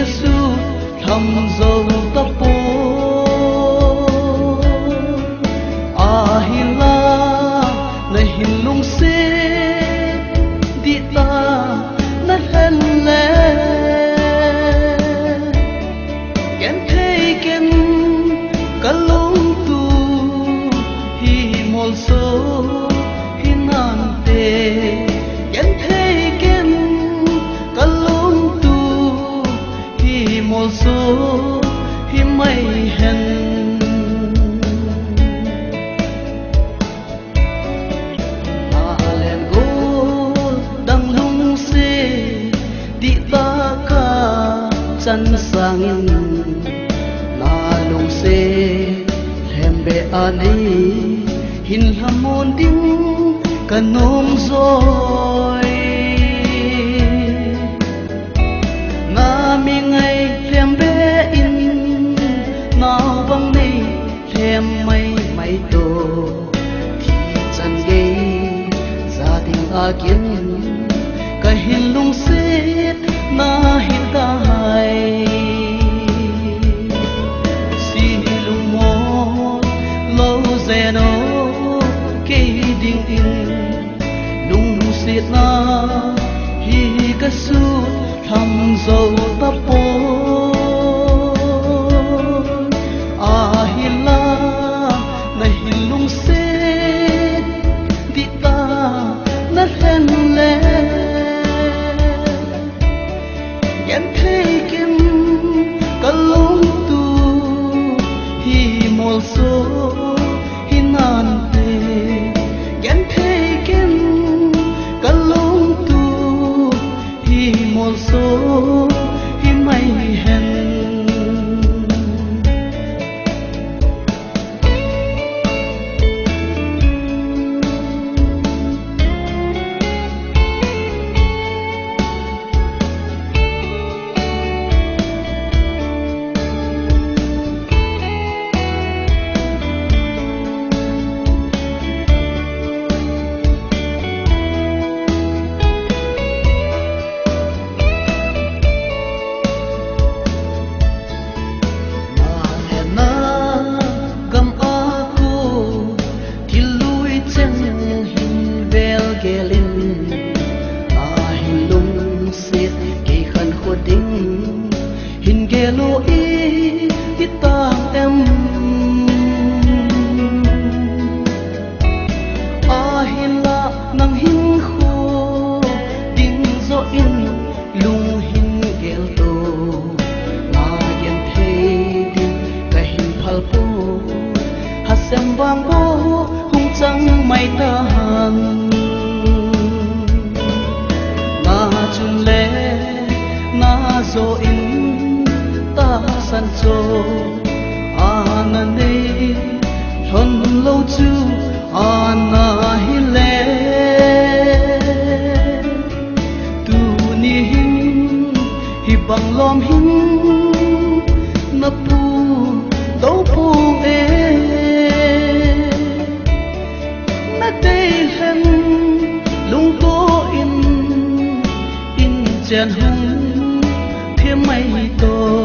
su thầm dầu tóc bố hi la này hin lung xê đi ta nát hen lẽ kén thấy kén cả lung tu hi mol so hi nan te kén thấy kén cả lung tu hi mol so hi mai hen chân sang na lung se hembe ani hin hamon ding kanom zoi na mi ngai hembe in na bang nei hem mai mai to thi chân ge gia đình a kiến ka hin lung se na hitai si lung mo lo zeno ke ding in lung sit na hi ka su tham zo ta po a hi la na hi lung se di ta na hen le yan thấy kim cả lung tu hi mol so hi nan te yan thấy kim cả lung tu hi mol so hi mai hen hin gelo i ti tang em a hin la nang hin kho ding zo in lung hin gel to na yen thei ding ka hin phal po ha sem wang bo hung chang mai ta han na chun le na zo in ta san cho ana nei thon lâu chu ana hi le tu ni hin hi bang lom hin na pu do pu e na te hen lung to in chen hung thêm mây to